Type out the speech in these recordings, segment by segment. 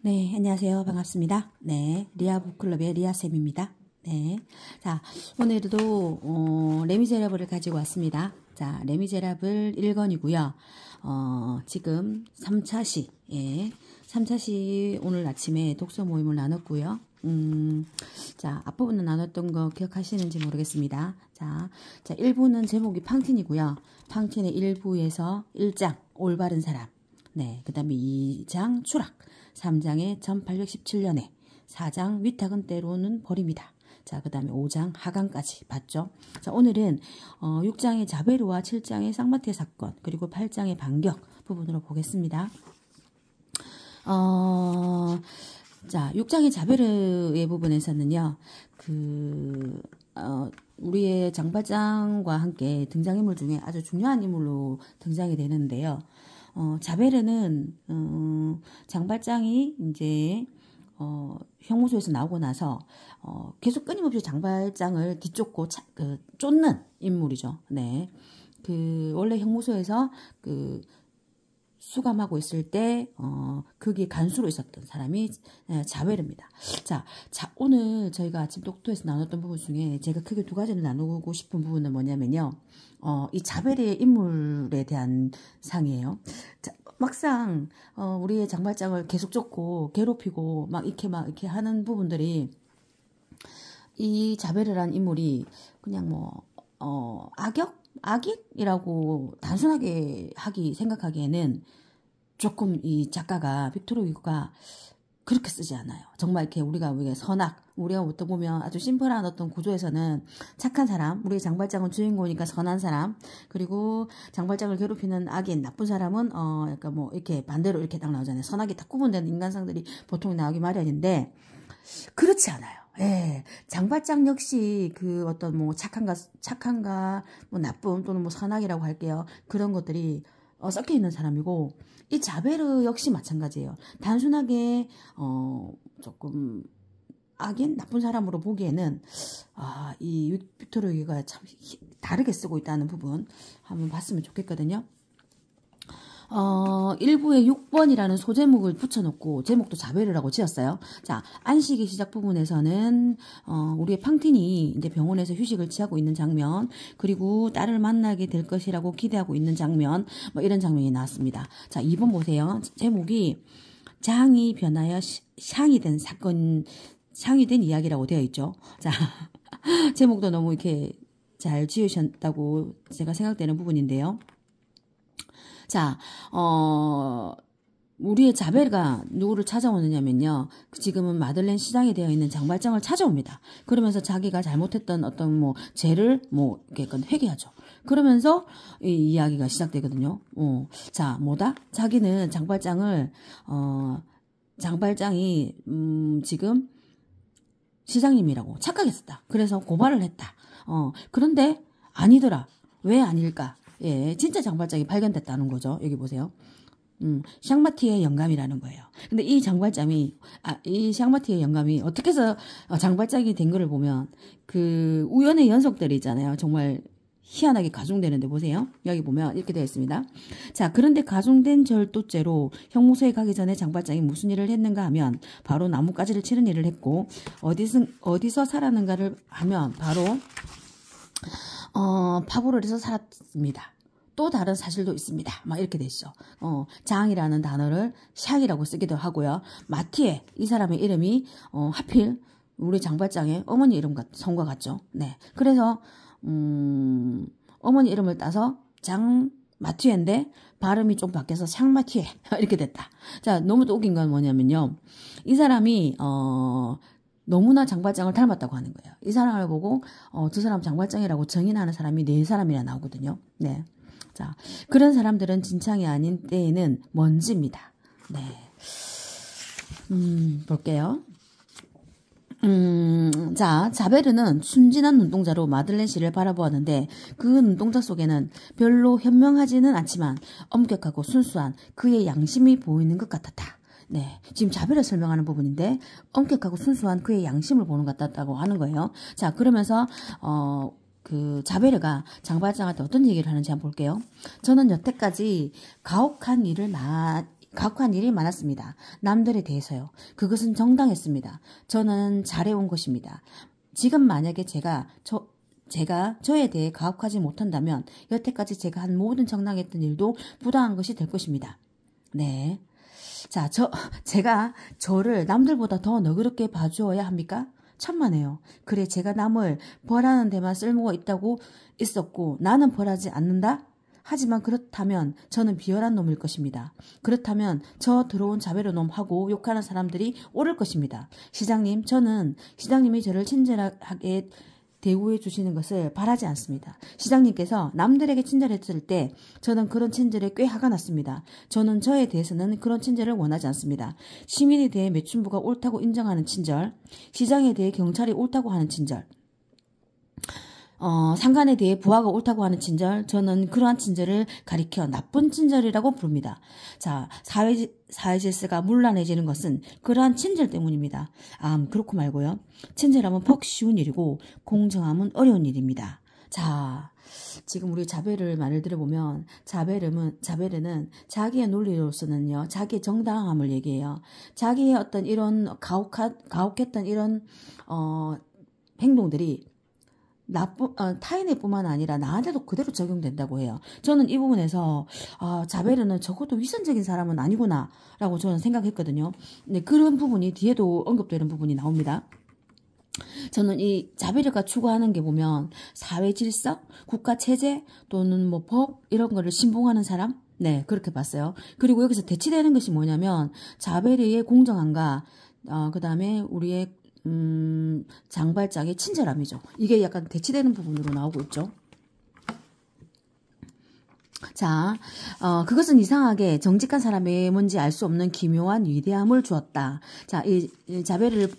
네, 안녕하세요. 반갑습니다. 네, 리아 북클럽의 리아쌤입니다. 네. 자, 오늘도, 레미제라블을 가지고 왔습니다. 자, 레미제라블 1권이고요. 지금 3차 시, 예. 3차 시 오늘 아침에 독서 모임을 나눴고요. 자, 앞부분은 나눴던 거 기억하시는지 모르겠습니다. 자, 1부는 제목이 팡틴이고요. 팡틴의 1부에서 1장, 올바른 사람. 네, 그 다음에 2장, 추락. 3장의 1817년에 4장 위탁은 때로는 버립니다. 자, 그 다음에 5장 하강까지 봤죠. 자, 오늘은 6장의 자베르와 7장의 쌍마티의 사건 그리고 8장의 반격 부분으로 보겠습니다. 자, 6장의 자베르의 부분에서는요. 우리의 장발장과 함께 등장인물 중에 아주 중요한 인물로 등장이 되는데요. 자베르는 장발장이 이제 형무소에서 나오고 나서 계속 끊임없이 장발장을 뒤쫓고 쫓는 인물이죠. 네, 원래 형무소에서 수감하고 있을 때 거기에 간수로 있었던 사람이 자베르입니다. 자, 오늘 저희가 아침 독도에서 나눴던 부분 중에 제가 크게 두 가지를 나누고 싶은 부분은 뭐냐면요. 이 자베르의 인물에 대한 상이에요. 자, 막상 우리의 장발장을 계속 쫓고 괴롭히고 막 이렇게 하는 부분들이 이 자베르라는 인물이 그냥 악역이라고 단순하게 생각하기에는 조금 이 작가가 빅토르 휴고가 그렇게 쓰지 않아요. 정말 이렇게 우리가 우리가 어떻게 보면 아주 심플한 어떤 구조에서는 착한 사람, 우리 장발장은 주인공이니까 선한 사람, 그리고 장발장을 괴롭히는 악인, 나쁜 사람은 약간 이렇게 반대로 이렇게 딱 나오잖아요. 선하게 딱 구분되는 인간상들이 보통 나오기 마련인데 그렇지 않아요. 예, 장발장 역시 어떤 착한가 나쁨 또는 선악이라고 할게요. 그런 것들이 섞여 있는 사람이고 이 자베르 역시 마찬가지예요. 단순하게 조금 악인 나쁜 사람으로 보기에는 이 빅토르 휴고가 참 다르게 쓰고 있다는 부분 한번 봤으면 좋겠거든요. 1부에 6번이라는 소제목을 붙여놓고 제목도 자베르라고 지었어요. 자, 안식의 시작 부분에서는 우리의 팡틴이 이제 병원에서 휴식을 취하고 있는 장면, 그리고 딸을 만나게 될 것이라고 기대하고 있는 장면, 이런 장면이 나왔습니다. 자, 2번 보세요. 제목이 장이 변하여 샹이 된 사건, 샹이 된 이야기라고 되어 있죠. 자, 제목도 너무 이렇게 잘 지으셨다고 제가 생각되는 부분인데요. 자, 우리의 자베르가 누구를 찾아오느냐면요. 지금은 마들렌 시장에 되어 있는 장발장을 찾아옵니다. 그러면서 자기가 잘못했던 어떤 죄를 이렇게 회개하죠. 그러면서 이 이야기가 시작되거든요. 자, 자기는 장발장이 지금 시장님이라고 착각했었다. 그래서 고발을 했다. 그런데 아니더라. 왜 아닐까? 예, 진짜 장발장이 발견됐다는 거죠. 여기 보세요. 샹마티의 영감이라는 거예요. 근데 이 샹마티의 영감이 어떻게 해서 장발장이 된 거를 보면 우연의 연속들이 있잖아요. 정말 희한하게 가중되는데 보세요. 여기 보면 이렇게 되어 있습니다. 자, 그런데 가중된 절도죄로 형무소에 가기 전에 장발장이 무슨 일을 했는가 하면 바로 나뭇가지를 치는 일을 했고 어디서 살았는가를 하면 바로 파브롤에서 살았습니다. 또 다른 사실도 있습니다. 이렇게 돼 있어. 장이라는 단어를 샥이라고 쓰기도 하고요. 마티에, 이 사람의 이름이 하필 우리 장발장의 어머니 성과 같죠. 네. 그래서 어머니 이름을 따서 마티에인데 발음이 좀 바뀌어서 샹마티에 이렇게 됐다. 자, 너무 또 웃긴 건 뭐냐면요. 이 사람이 너무나 장발장을 닮았다고 하는 거예요. 이 사람을 보고 두 사람 장발장이라고 정인하는 사람이 4사람이나 나오거든요. 네. 자, 그런 사람들은 진창이 아닌 때에는 먼지입니다. 네. 볼게요. 자, 자베르는 순진한 눈동자로 마들렌 씨를 바라보았는데 그 눈동자 속에는 별로 현명하지는 않지만 엄격하고 순수한 그의 양심이 보이는 것 같았다. 네, 지금 자베르 설명하는 부분인데 엄격하고 순수한 그의 양심을 보는 것 같다고 하는 거예요. 자, 그러면서 자베르가 장발장한테 어떤 얘기를 하는지 한번 볼게요. 저는 여태까지 가혹한 일이 많았습니다. 남들에 대해서요. 그것은 정당했습니다. 저는 잘해온 것입니다. 지금 만약에 제가 저에 대해 가혹하지 못한다면 여태까지 제가 한 모든 정당했던 일도 부당한 것이 될 것입니다. 네. 자, 제가 저를 남들보다 더 너그럽게 봐주어야 합니까? 천만에요. 그래, 제가 남을 벌하는 데만 쓸모가 있었고 나는 벌하지 않는다? 하지만 그렇다면 저는 비열한 놈일 것입니다. 그렇다면 저 더러운 자베르 놈하고 욕하는 사람들이 옳을 것입니다. 시장님, 저는 시장님이 저를 친절하게 대우해 주시는 것을 바라지 않습니다. 시장님께서 남들에게 친절했을 때 저는 그런 친절에 꽤 화가 났습니다. 저는 저에 대해서는 그런 친절을 원하지 않습니다. 시민에 대해 매춘부가 옳다고 인정하는 친절, 시장에 대해 경찰이 옳다고 하는 친절, 상관에 대해 부하가 옳다고 하는 친절, 저는 그러한 친절을 가리켜 나쁜 친절이라고 부릅니다. 자, 사회 질서가 문란해지는 것은 그러한 친절 때문입니다. 그렇고 말고요. 친절함은 퍽 쉬운 일이고 공정함은 어려운 일입니다. 자, 지금 우리 자베르 말을 들어보면 자베르는 자기의 논리로서는요, 자기의 정당함을 얘기해요. 자기의 어떤 이런 가혹했던 이런 행동들이 타인의 뿐만 아니라 나한테도 그대로 적용된다고 해요. 저는 이 부분에서 자베르는 적어도 위선적인 사람은 아니구나 라고 저는 생각했거든요. 근데 그런 부분이 뒤에도 언급되는 부분이 나옵니다. 저는 이 자베르가 추구하는 게 보면 사회 질서, 국가 체제 또는 뭐 법 이런 거를 신봉하는 사람, 네, 그렇게 봤어요. 그리고 여기서 대치되는 것이 뭐냐면 자베르의 공정함과 그 다음에 우리의 장발장의 친절함이죠. 이게 약간 대치되는 부분으로 나오고 있죠. 자, 그것은 이상하게 정직한 사람의 뭔지 알 수 없는 기묘한 위대함을 주었다. 자, 이 자베르를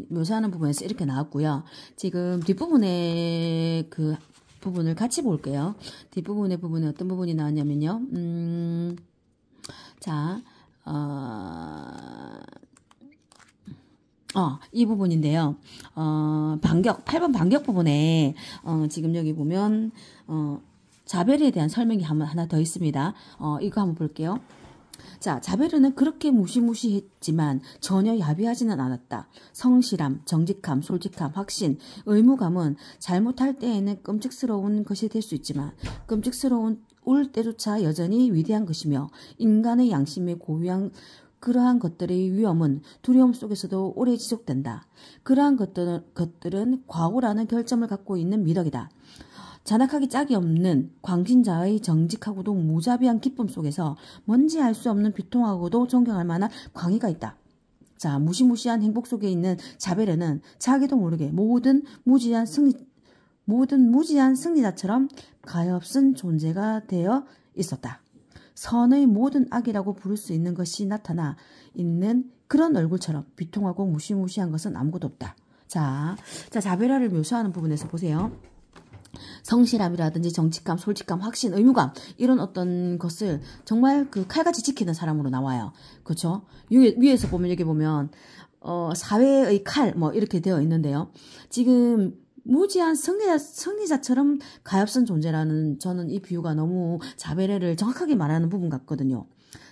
묘사하는 부분에서 이렇게 나왔고요. 지금 뒷부분의 그 부분을 같이 볼게요. 뒷부분의 부분에 어떤 부분이 나왔냐면요. 자, 이 부분인데요. 8번 반격 부분에, 지금 여기 보면, 자베르에 대한 설명이 하나 더 있습니다. 이거 한번 볼게요. 자, 자베르는 그렇게 무시무시했지만 전혀 야비하지는 않았다. 성실함, 정직함, 솔직함, 확신, 의무감은 잘못할 때에는 끔찍스러운 것이 될 수 있지만 끔찍스러운 때조차 여전히 위대한 것이며 인간의 양심에 고유한 그러한 것들의 위험은 두려움 속에서도 오래 지속된다. 그러한 것들은 과오라는 결점을 갖고 있는 미덕이다. 잔악하기 짝이 없는 광신자의 정직하고도 무자비한 기쁨 속에서 뭔지 알 수 없는 비통하고도 존경할 만한 광의가 있다. 자, 무시무시한 행복 속에 있는 자베르는 자기도 모르게 모든 무지한 승리자처럼 가엾은 존재가 되어 있었다. 선의 모든 악이라고 부를 수 있는 것이 나타나 있는 그런 얼굴처럼 비통하고 무시무시한 것은 아무것도 없다. 자, 자베르를 묘사하는 부분에서 보세요. 성실함이라든지 정직감, 솔직감, 확신, 의무감 이런 어떤 것을 정말 그 칼같이 지키는 사람으로 나와요. 그렇죠? 위에서 보면 여기 보면 사회의 칼 뭐 이렇게 되어 있는데요. 지금 무지한 승리자처럼 가엾은 존재라는 저는 이 비유가 너무 자베르를 정확하게 말하는 부분 같거든요.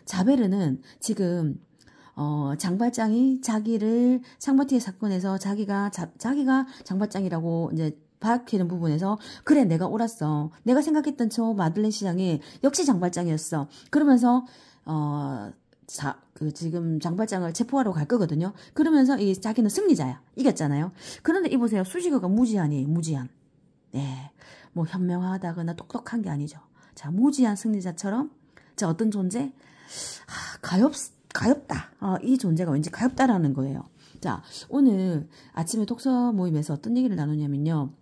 자베르는 지금 장발장이 자기를 상바티의 사건에서 자기가 장발장이라고 이제 밝히는 부분에서 그래 내가 옳았어. 내가 생각했던 저 마들렌 시장이 역시 장발장이었어. 그러면서 지금 장발장을 체포하러 갈 거거든요. 그러면서 자기는 승리자야. 이겼잖아요. 그런데 이 보세요. 수식어가 무지한이에요. 무지한. 네. 뭐 현명하다거나 똑똑한 게 아니죠. 자, 무지한 승리자처럼 자 어떤 존재? 가엾다. 이 존재가 왠지 가엾다라는 거예요. 자, 오늘 아침에 독서 모임에서 어떤 얘기를 나누냐면요.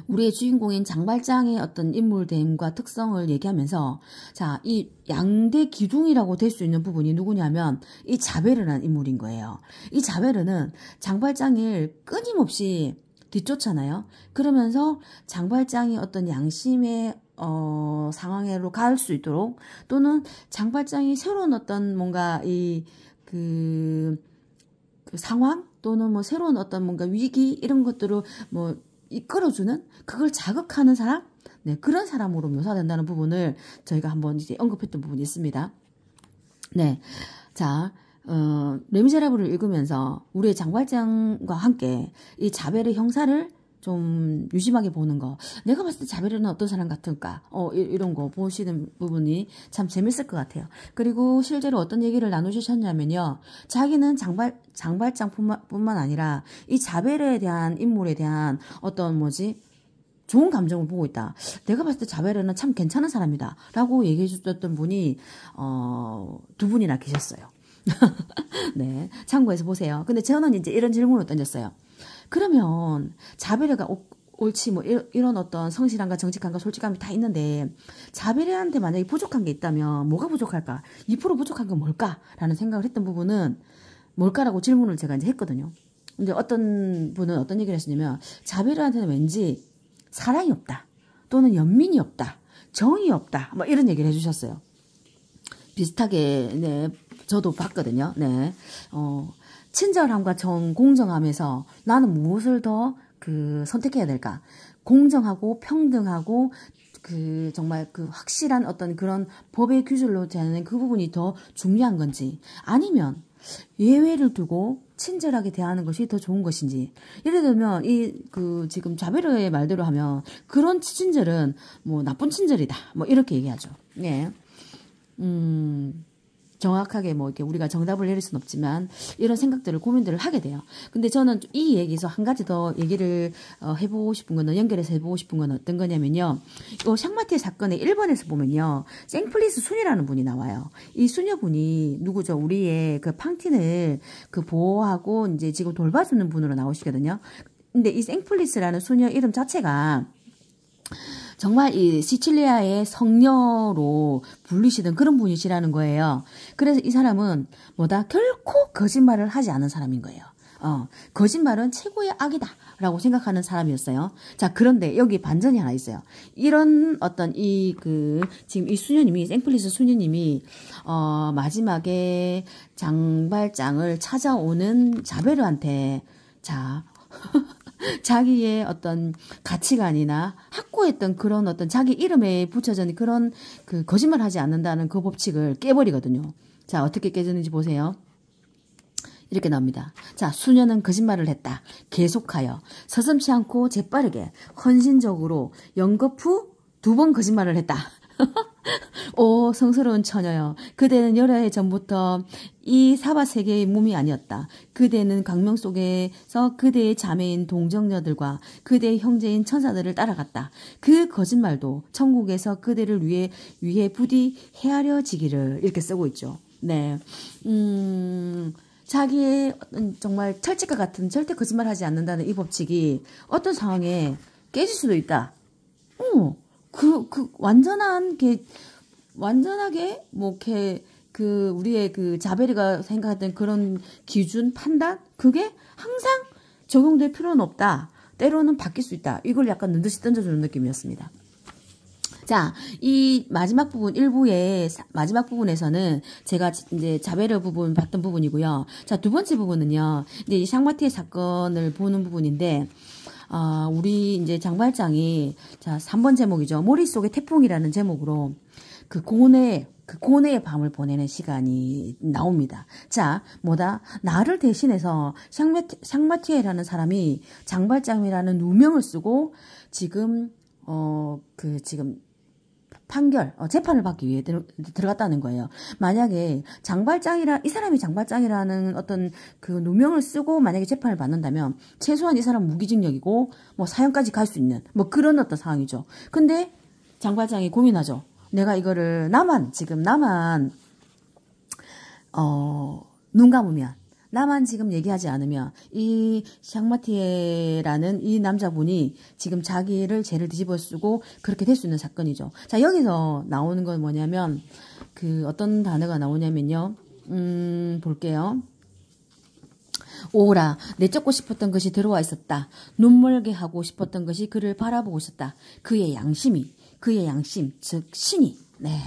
우리의 주인공인 장발장의 어떤 인물됨과 특성을 얘기하면서 자, 이 양대 기둥이라고 될 수 있는 부분이 누구냐면 이 자베르라는 인물인 거예요. 이 자베르는 장발장을 끊임없이 뒤쫓잖아요. 그러면서 장발장이 어떤 양심의 상황으로 갈 수 있도록 또는 장발장이 새로운 어떤 뭔가 그 상황 또는 뭐 새로운 어떤 뭔가 위기 이런 것들을 뭐 이끌어주는 그걸 자극하는 사람? 네, 그런 사람으로 묘사된다는 부분을 저희가 한번 이제 언급했던 부분이 있습니다. 네. 자, 레미제라블을 읽으면서 우리의 장발장과 함께 이 자벨의 형사를 좀 유심하게 보는 거. 내가 봤을 때 자벨은 어떤 사람 같을까? 이런 거 보시는 부분이 참 재밌을 것 같아요. 그리고 실제로 어떤 얘기를 나누셨냐면요. 자기는 장발장뿐만 아니라 이 자벨에 대한 인물에 대한 어떤 좋은 감정을 보고 있다. 내가 봤을 때 자베르는 참 괜찮은 사람이다. 라고 얘기해 주셨던 분이, 두 분이나 계셨어요. 네. 참고해서 보세요. 근데 저는 이제 이런 질문을 던졌어요. 그러면 자베르가 옳지, 이런 어떤 성실함과 정직함과 솔직함이 다 있는데, 자베르한테 만약에 부족한 게 있다면 뭐가 부족할까? 2% 부족한 건 뭘까? 라는 생각을 했던 부분은 뭘까라고 질문을 제가 이제 했거든요. 근데 어떤 분은 어떤 얘기를 했었냐면, 자베르한테는 왠지 사랑이 없다. 또는 연민이 없다. 정이 없다. 이런 얘기를 해주셨어요. 비슷하게, 네, 저도 봤거든요. 네. 친절함과 공정함에서 나는 무엇을 더 선택해야 될까? 공정하고 평등하고 정말 확실한 어떤 그런 법의 규율로 되는 그 부분이 더 중요한 건지, 아니면 예외를 두고 친절하게 대하는 것이 더 좋은 것인지. 예를 들면 지금 자베르의 말대로 하면 그런 친절은 나쁜 친절이다. 이렇게 얘기하죠. 예. 정확하게 이렇게 우리가 정답을 내릴 수는 없지만 이런 생각들을 고민들을 하게 돼요. 근데 저는 이 얘기에서 한 가지 더 얘기를 해보고 싶은 거는, 연결해서 해보고 싶은 건 어떤 거냐면요. 이 샹마티의 사건의 1번에서 보면요. 생플리스 순이라는 분이 나와요. 이 수녀분이 누구죠? 우리의 팡틴을 보호하고 이제 지금 돌봐주는 분으로 나오시거든요. 근데 이 생플리스라는 수녀 이름 자체가 정말 이 시칠리아의 성녀로 불리시던 그런 분이시라는 거예요. 그래서 이 사람은 결코 거짓말을 하지 않은 사람인 거예요. 거짓말은 최고의 악이다 라고 생각하는 사람이었어요. 자, 그런데 여기 반전이 하나 있어요. 이런 어떤 지금 이 수녀님이, 생플리스 수녀님이 마지막에 장발장을 찾아오는 자베르한테, 자기의 어떤 가치관이나 확고했던 그런 어떤 자기 이름에 붙여진 그런 거짓말 하지 않는다는 그 법칙을 깨버리거든요. 자, 어떻게 깨졌는지 보세요. 이렇게 나옵니다. 자, 수녀는 거짓말을 했다. 계속하여 서슴지 않고 재빠르게 헌신적으로 연겁 후 2번 거짓말을 했다. 오, 성스러운 처녀여. 그대는 여러 해 전부터 이 사바 세계의 몸이 아니었다. 그대는 광명 속에서 그대의 자매인 동정녀들과 그대의 형제인 천사들을 따라갔다. 그 거짓말도 천국에서 그대를 위해 부디 헤아려지기를, 이렇게 쓰고 있죠. 네. 자기의 정말 철칙과 같은 절대 거짓말하지 않는다는 이 법칙이 어떤 상황에 깨질 수도 있다. 완전하게 우리의 자베르가 생각했던 그런 기준, 판단, 그게 항상 적용될 필요는 없다. 때로는 바뀔 수 있다. 이걸 약간 눈듯이 던져주는 느낌이었습니다. 자, 이 마지막 부분, 1부의 마지막 부분에서는 제가 이제 자베르 부분 봤던 부분이고요. 자, 두 번째 부분은요, 이제 이 샹마티의 사건을 보는 부분인데, 우리 이제 장발장이, 자, 3번 제목이죠. 머릿속의 태풍이라는 제목으로 고뇌의 밤을 보내는 시간이 나옵니다. 자, 나를 대신해서 샹마티에라는 사람이 장발장이라는 누명을 쓰고 지금 재판을 받기 위해 들어갔다는 거예요. 만약에 이 사람이 장발장이라는 어떤 누명을 쓰고 만약에 재판을 받는다면 최소한 이 사람 무기징역이고 사형까지 갈 수 있는 그런 어떤 상황이죠. 근데 장발장이 고민하죠. 내가 이거를 눈 감으면, 나만 지금 얘기하지 않으면 이 샹마티에라는 이 남자분이 지금 자기를 죄를 뒤집어 쓰고 그렇게 될 수 있는 사건이죠. 자, 여기서 나오는 건 뭐냐면 어떤 단어가 나오냐면요. 볼게요. 오라, 내쫓고 싶었던 것이 들어와 있었다. 눈멀게 하고 싶었던 것이 그를 바라보고 있었다. 그의 양심, 즉 신이. 네.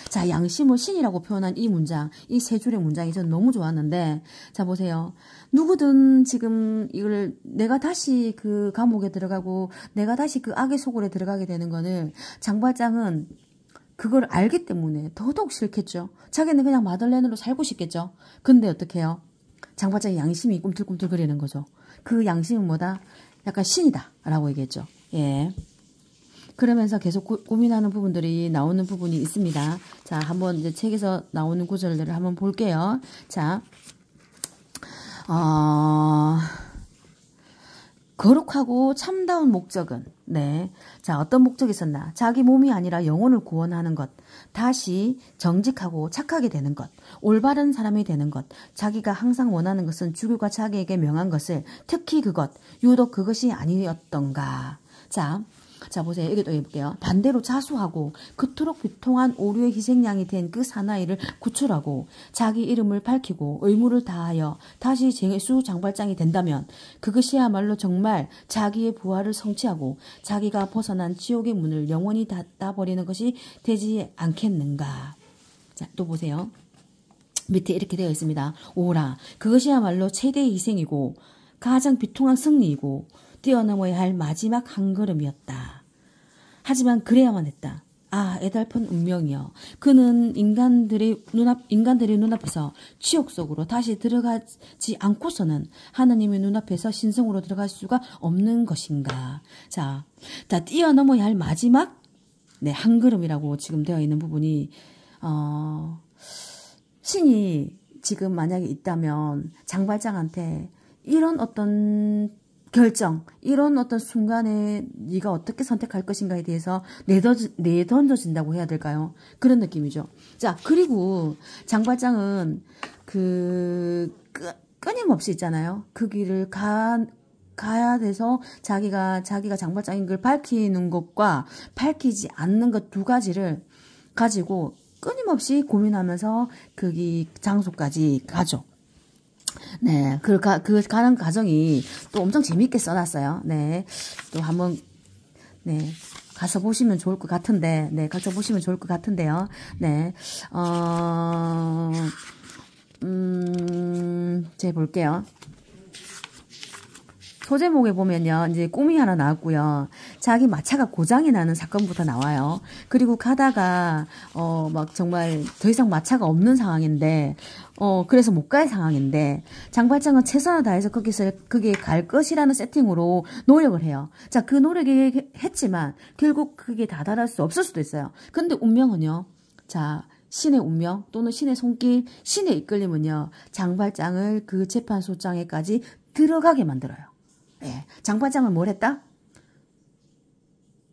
자, 양심을 신이라고 표현한 이 문장, 이 세 줄의 문장이 저는 너무 좋았는데, 자, 보세요. 누구든 지금 내가 다시 감옥에 들어가고, 내가 다시 악의 소굴에 들어가게 되는 거는 장발장은 그걸 알기 때문에 더더욱 싫겠죠. 자기는 그냥 마들렌으로 살고 싶겠죠. 근데 어떻게 해요? 장발장의 양심이 꿈틀꿈틀거리는 거죠. 그 양심은 뭐다? 약간 신이다 라고 얘기했죠. 예. 그러면서 계속 고민하는 부분들이 나오는 부분이 있습니다. 자, 한번 이제 책에서 나오는 구절들을 한번 볼게요. 자, 거룩하고 참다운 목적은, 네. 자, 어떤 목적이 있었나? 자기 몸이 아니라 영혼을 구원하는 것, 다시 정직하고 착하게 되는 것, 올바른 사람이 되는 것, 자기가 항상 원하는 것은 주교가 자기에게 명한 것을, 특히 그것, 유독 그것이 아니었던가. 자, 보세요. 여기 또 해볼게요. 반대로 자수하고 그토록 비통한 오류의 희생양이 된 그 사나이를 구출하고 자기 이름을 밝히고 의무를 다하여 다시 제수 장발장이 된다면 그것이야말로 정말 자기의 부활을 성취하고 자기가 벗어난 지옥의 문을 영원히 닫아버리는 것이 되지 않겠는가. 자, 또 보세요. 밑에 이렇게 되어 있습니다. 오라, 그것이야말로 최대의 희생이고 가장 비통한 승리이고 뛰어넘어야 할 마지막 한 걸음이었다. 하지만 그래야만 했다. 아, 애달픈 운명이여. 그는 인간들의 눈앞에서 지옥 속으로 다시 들어가지 않고서는 하나님의 눈앞에서 신성으로 들어갈 수가 없는 것인가. 자, 뛰어넘어야 할 마지막 한 걸음이라고 지금 되어 있는 부분이 신이 지금 만약에 있다면 장발장한테 이런 어떤 결정, 이런 어떤 순간에 네가 어떻게 선택할 것인가에 대해서 내던져진다고 해야 될까요? 그런 느낌이죠. 자, 그리고 장발장은 끊임없이 있잖아요. 그 길을 가야 돼서 자기가 장발장인 걸 밝히는 것과 밝히지 않는 것 두 가지를 가지고 끊임없이 고민하면서 그 장소까지 가죠. 네, 그 가는 과정이 또 엄청 재밌게 써놨어요. 네, 또 한번, 네, 가서 보시면 좋을 것 같은데, 네, 가서 보시면 좋을 것 같은데요. 네, 제가 볼게요. 소제목에 보면요, 이제 꿈이 하나 나왔고요. 자기 마차가 고장이 나는 사건부터 나와요. 그리고 가다가, 막 정말 더 이상 마차가 없는 상황인데, 그래서 못 갈 상황인데, 장발장은 최선을 다해서 거기에 갈 것이라는 세팅으로 노력을 해요. 자, 그 노력이 했지만, 결국 그게 다다를 수 없을 수도 있어요. 근데 운명은요, 자, 신의 운명 또는 신의 손길, 신의 이끌림은요, 장발장을 그 재판소장에까지 들어가게 만들어요. 예, 장발장은 뭘 했다?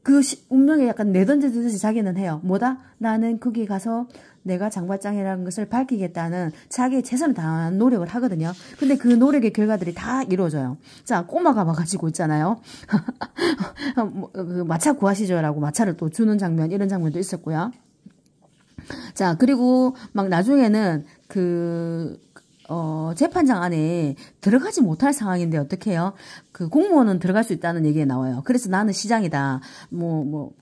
그 운명에 약간 내던지듯이 자기는 해요. 뭐다? 나는 거기 가서 내가 장발장이라는 것을 밝히겠다는 자기의 최선을 다한 노력을 하거든요. 근데 그 노력의 결과들이 다 이루어져요. 자, 꼬마가 와가지고 있잖아요. 그 마차 구하시죠라고 마차를 또 주는 장면, 이런 장면도 있었고요. 자, 그리고 막 나중에는 재판장 안에 들어가지 못할 상황인데 어떻게 해요? 그 공무원은 들어갈 수 있다는 얘기가 나와요. 그래서 나는 시장이다.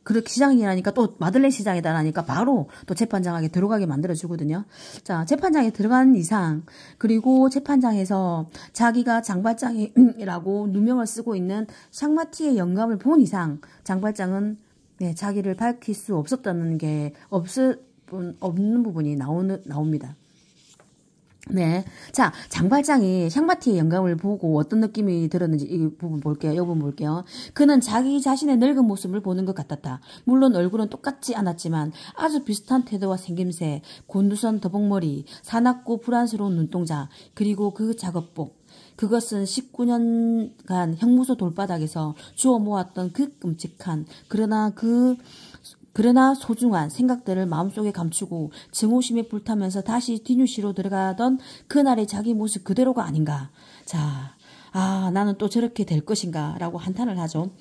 그렇게 시장이라니까 또 마들렌 시장이다라니까 바로 또 재판장에게 들어가게 만들어주거든요. 자, 재판장에 들어간 이상, 그리고 재판장에서 자기가 장발장이라고 누명을 쓰고 있는 샹마티의 영감을 본 이상, 장발장은 자기를 밝힐 수 없었다는 게 없는 부분이 나옵니다. 네. 자, 장발장이 샹마티의 영감을 보고 어떤 느낌이 들었는지 이 부분 볼게요. 그는 자기 자신의 늙은 모습을 보는 것 같았다. 물론 얼굴은 똑같지 않았지만 아주 비슷한 태도와 생김새, 곤두선 더벅머리, 사납고 불안스러운 눈동자, 그리고 그 작업복. 그것은 19년간 형무소 돌바닥에서 주워 모았던 그 끔찍한, 그러나 소중한 생각들을 마음속에 감추고 증오심에 불타면서 다시 뒤뉴시로 들어가던 그날의 자기 모습 그대로가 아닌가. 자, 나는 또 저렇게 될 것인가 라고 한탄을 하죠.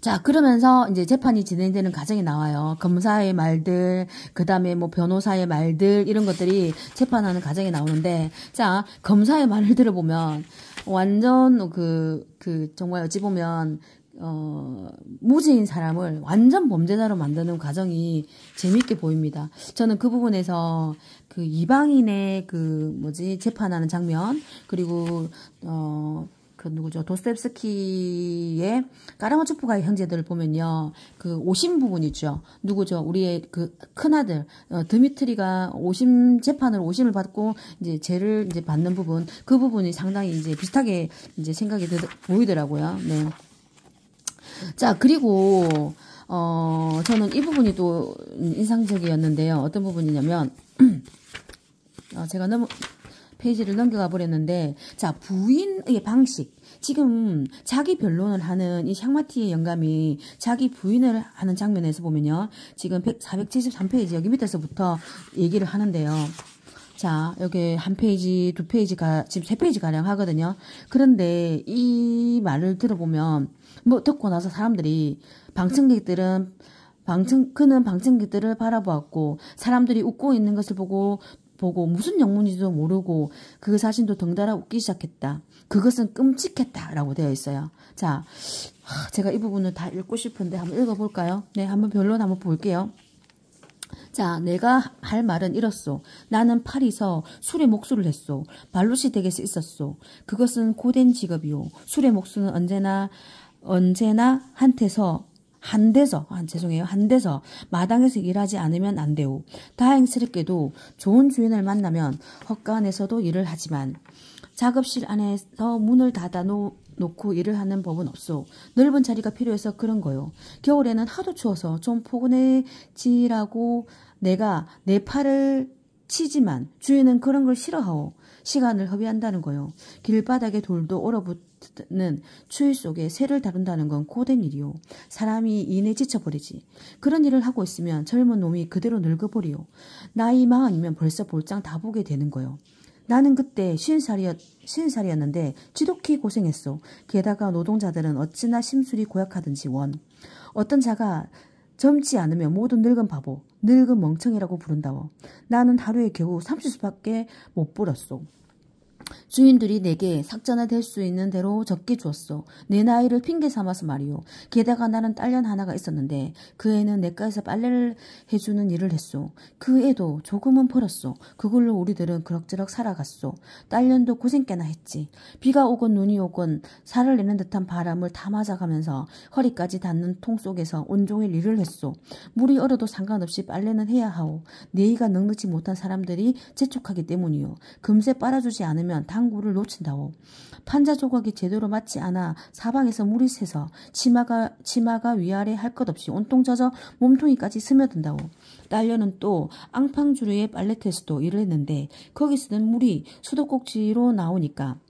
자, 그러면서 이제 재판이 진행되는 과정이 나와요. 검사의 말들, 그 다음에 변호사의 말들, 이런 것들이 재판하는 과정이 나오는데, 자, 검사의 말을 들어보면, 완전 정말 어찌 보면, 무죄인 사람을 완전 범죄자로 만드는 과정이 재밌게 보입니다. 저는 그 부분에서 이방인의 재판하는 장면, 그리고, 그 누구죠? 도스토옙스키의 까라마초프가의 형제들을 보면요. 그 오심 부분이죠. 누구죠? 우리의 그 큰아들, 드미트리가 오심 재판으로 오심을 받고 이제 죄를 이제 받는 부분, 그 부분이 상당히 이제 비슷하게 이제 생각이 보이더라고요. 네. 자, 그리고, 저는 이 부분이 또 인상적이었는데요. 어떤 부분이냐면, 제가 너무 페이지를 넘겨가 버렸는데, 자, 부인의 방식. 지금 자기 변론을 하는 이 샹마티의 영감이 자기 부인을 하는 장면에서 보면요. 지금 473페이지 여기 밑에서부터 얘기를 하는데요. 자, 여기 한 페이지, 두 페이지가, 지금 세 페이지 가량 하거든요. 그런데 이 말을 들어보면, 뭐 듣고 나서 사람들이, 그는 방청객들을 바라보았고, 사람들이 웃고 있는 것을 보고 무슨 영문인지도 모르고 그 자신도 덩달아 웃기 시작했다. 그것은 끔찍했다라고 되어 있어요. 자, 제가 이 부분을 다 읽고 싶은데 한번 읽어볼까요? 네, 한번 변론 한번 볼게요. 자, 내가 할 말은 이렇소. 나는 파리서 술의 목수를 했소. 발루시 댁에서 있었소. 그것은 고된 직업이요. 술의 목수는 언제나 한데서 마당에서 일하지 않으면 안 돼요. 다행스럽게도 좋은 주인을 만나면 헛간에서도 일을 하지만 작업실 안에서 문을 닫아 놓고 일을 하는 법은 없소. 넓은 자리가 필요해서 그런 거요. 겨울에는 하도 추워서 좀 포근해지라고 내가 내 팔을 치지만 주인은 그런 걸 싫어하오. 시간을 허비한다는 거요. 길바닥에 돌도 얼어붙는 추위 속에 새를 다룬다는 건 고된 일이요. 사람이 이내 지쳐버리지. 그런 일을 하고 있으면 젊은 놈이 그대로 늙어버리요. 나이 40이면 벌써 볼장 다 보게 되는 거요. 나는 그때 50살이었는데 지독히 고생했어. 게다가 노동자들은 어찌나 심술이 고약하든지 원. 어떤 자가 젊지 않으면 모두 늙은 바보, 늙은 멍청이라고 부른다워. 나는 하루에 겨우 30수밖에 못 벌었소. 주인들이 내게 삭전화 될 수 있는 대로 적게 주었소. 내 나이를 핑계 삼아서 말이오. 게다가 나는 딸년 하나가 있었는데 그 애는 내과에서 빨래를 해주는 일을 했소. 그 애도 조금은 벌었소. 그걸로 우리들은 그럭저럭 살아갔소. 딸년도 고생 꽤나 했지. 비가 오건 눈이 오건 살을 내는 듯한 바람을 다 맞아가면서 허리까지 닿는 통 속에서 온종일 일을 했소. 물이 얼어도 상관없이 빨래는 해야 하오. 내의가 넉넉지 못한 사람들이 재촉하기 때문이요. 금세 빨아주지 않으면 당구를 놓친다오. 판자 조각이 제대로 맞지 않아 사방에서 물이 새서 치마가 위아래 할 것 없이 온통 젖어 몸통이까지 스며든다오. 딸려는 또 앙팡주르의 빨래터에서도 일을 했는데 거기서는 물이 수도꼭지로 나오니까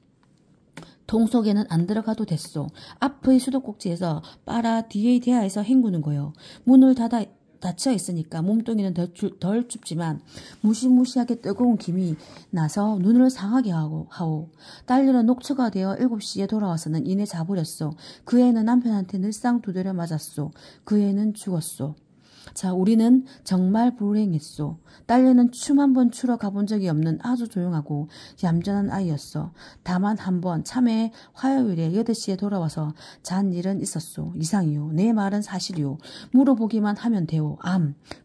통 속에는 안 들어가도 됐소. 앞의 수도꼭지에서 빨아 뒤의 대야에서 헹구는 거요. 문을 닫혀 있으니까 몸뚱이는 덜 춥지만 무시무시하게 뜨거운 김이 나서 눈을 상하게 하오. 딸려는 녹초가 되어 7시에 돌아와서는 이내 자버렸소. 그 애는 남편한테 늘상 두드려 맞았소. 그 애는 죽었소. 자, 우리는 정말 불행했소. 딸려는 춤 한 번 추러 가본 적이 없는 아주 조용하고 얌전한 아이였어. 다만 한 번 참에 화요일에 8시에 돌아와서 잔 일은 있었소. 이상이요. 내 말은 사실이요. 물어보기만 하면 돼요.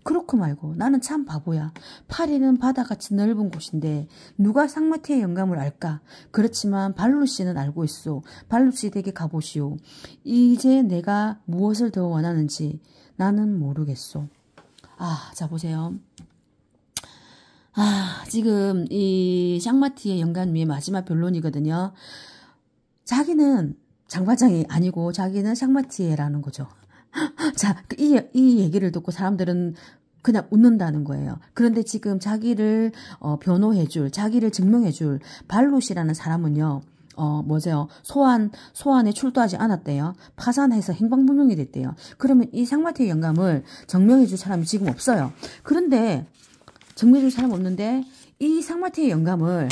그렇고 말고 나는 참 바보야. 파리는 바다같이 넓은 곳인데 누가 샹마티의 영감을 알까? 그렇지만 발루시는 알고 있소. 발루시 댁에 가보시오. 이제 내가 무엇을 더 원하는지 나는 모르겠소. 자, 보세요. 지금 이 샹마티의 영감의 마지막 변론이거든요. 자기는 장과장이 아니고 자기는 샹마티에라는 거죠. 자, 이 얘기를 듣고 사람들은 그냥 웃는다는 거예요. 그런데 지금 자기를 변호해줄, 자기를 증명해줄 발루시라는 사람은요. 소환에 출두하지 않았대요. 파산해서 행방불명이 됐대요. 그러면 이 샹마티의 영감을 증명해줄 사람이 지금 없어요. 그런데 증명해줄 사람 없는데 이 샹마티의 영감을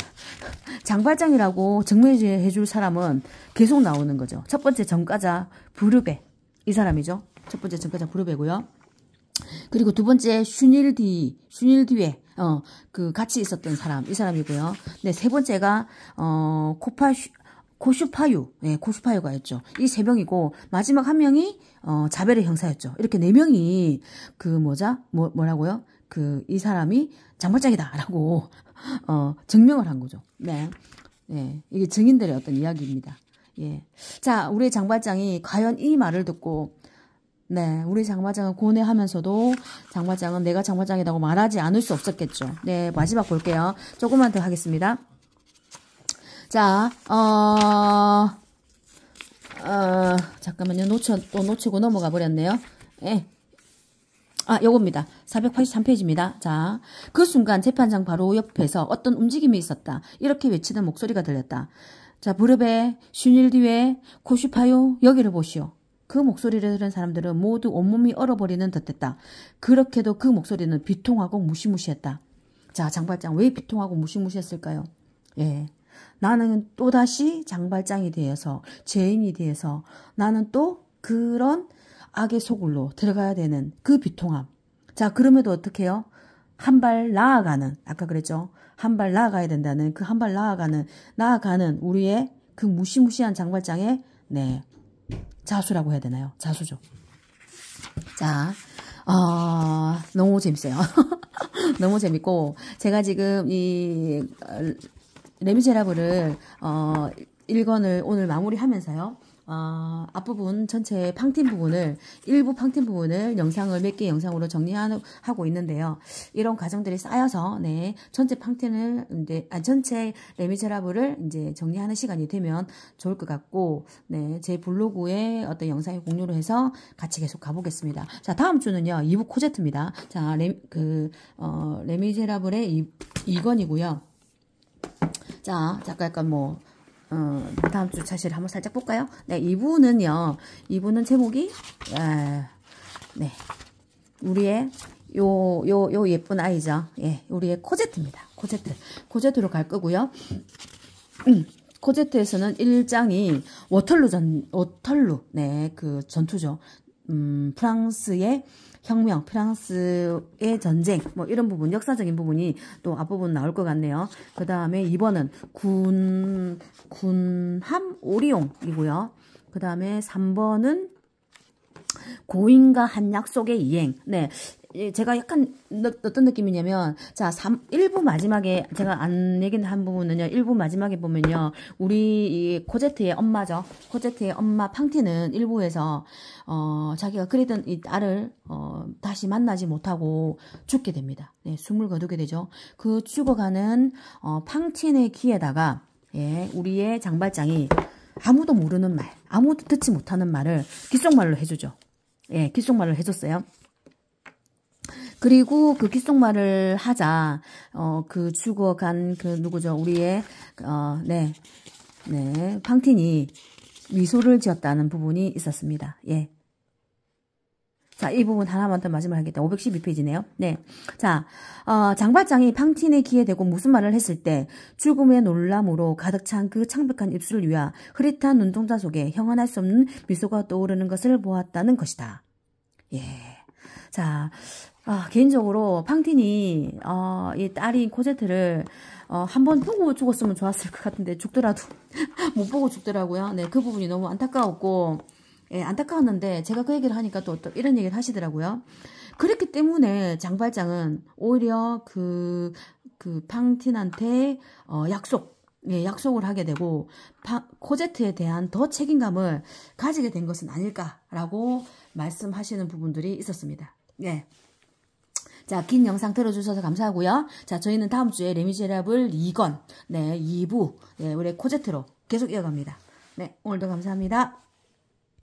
장발장이라고 증명해줄 사람은 계속 나오는 거죠. 첫 번째 전과자 부르베, 이 사람이죠. 첫 번째 전과자 부르베고요. 그리고 두 번째 슈닐디웨 그 같이 있었던 사람, 이 사람이고요. 네, 세 번째가 코슈파유가 였죠. 이 세 명이고 마지막 한 명이 자베르 형사였죠. 이렇게 네 명이 뭐라고요? 이 사람이 장발장이다라고 증명을 한 거죠. 네, 이게 증인들의 어떤 이야기입니다. 예. 자, 우리 장발장이 과연 이 말을 듣고, 네, 우리 장발장은 고뇌하면서도 장발장은 내가 장발장이라고 말하지 않을 수 없었겠죠. 네, 마지막 볼게요. 조금만 더 하겠습니다. 자, 잠깐만요. 놓치고 넘어가 버렸네요. 예. 요겁니다. 483페이지입니다. 자, 그 순간 재판장 바로 옆에서 어떤 움직임이 있었다. 이렇게 외치는 목소리가 들렸다. 자, 무릎에 쉰일 뒤에 코슈파요 여기를 보시오. 그 목소리를 들은 사람들은 모두 온몸이 얼어버리는 듯했다. 그렇게도 그 목소리는 비통하고 무시무시했다. 자, 장발장 왜 비통하고 무시무시했을까요? 예, 나는 또다시 장발장이 되어서 죄인이 되어서 나는 또 그런 악의 소굴로 들어가야 되는 그 비통함. 자, 그럼에도 어떻게 해요? 한 발 나아가는, 아까 그랬죠? 한 발 나아가야 된다는 그 한 발 나아가는 우리의 그 무시무시한 장발장의 네, 자수라고 해야 되나요? 자수죠. 자, 너무 재밌어요. 너무 재밌고, 제가 지금 이 레미제라블을 1권을 오늘 마무리하면서요. 앞부분 전체 팡틴 부분을 일부 팡틴 부분을 영상을 몇 개 영상으로 정리하고 있는데요. 이런 과정들이 쌓여서 네, 전체 팡틴을 이제 전체 레미제라블을 이제 정리하는 시간이 되면 좋을 것 같고, 네, 제 블로그에 어떤 영상에 공유를 해서 같이 계속 가보겠습니다. 자, 다음 주는요 2부 코제트입니다. 자, 레미제라블의 2권이고요. 자, 잠깐 다음 주 차시를 한번 살짝 볼까요? 네, 2부는 제목이, 네, 우리의, 요 예쁜 아이죠. 예, 우리의 코제트입니다. 코제트로 갈 거고요. 코제트에서는 1장이 워털루, 네, 그 전투죠. 프랑스의 혁명, 프랑스의 전쟁, 뭐 이런 부분, 역사적인 부분이 또 앞부분 나올 것 같네요. 그 다음에 2번은 군함 오리옹이고요. 그 다음에 3번은 고인과 한 약속의 이행. 네. 제가 약간 어떤 느낌이냐면, 자, 1부 마지막에 제가 안 얘기한 한 부분은요, 1부 마지막에 보면요, 우리 이 코제트의 엄마죠. 코제트의 엄마 팡티는 1부에서 자기가 그리던 이 딸을 다시 만나지 못하고 죽게 됩니다. 네, 숨을 거두게 되죠. 그 죽어가는 팡틴의 귀에다가, 예, 우리의 장발장이 아무도 모르는 말, 아무도 듣지 못하는 말을 귓속말로 해주죠. 예, 귓속말을 해줬어요. 그리고 그 귓속말을 하자, 그 죽어간 그 누구죠? 우리의, 네, 팡틴이 미소를 지었다는 부분이 있었습니다. 예. 자, 이 부분 하나만 더 마지막으로 하겠다. 512페이지네요. 네. 자, 장발장이 팡틴의 귀에 대고 무슨 말을 했을 때 죽음의 놀람으로 가득 찬 그 창백한 입술을 위하 흐릿한 눈동자 속에 형언할 수 없는 미소가 떠오르는 것을 보았다는 것이다. 예. 자, 개인적으로 팡틴이 이 딸인 코제트를 한번 보고 죽었으면 좋았을 것 같은데 죽더라도 못 보고 죽더라고요. 네, 그 부분이 너무 안타까웠고, 예, 안타까웠는데 제가 그 얘기를 하니까 또 이런 얘기를 하시더라고요. 그렇기 때문에 장발장은 오히려 그 팡틴한테 약속을 하게 되고 코제트에 대한 더 책임감을 가지게 된 것은 아닐까라고 말씀하시는 부분들이 있었습니다. 예. 자, 긴 영상 들어주셔서 감사하고요. 자, 저희는 다음 주에 레미제라블 2권, 네, 2부, 네, 우리 코제트로 계속 이어갑니다. 네, 오늘도 감사합니다.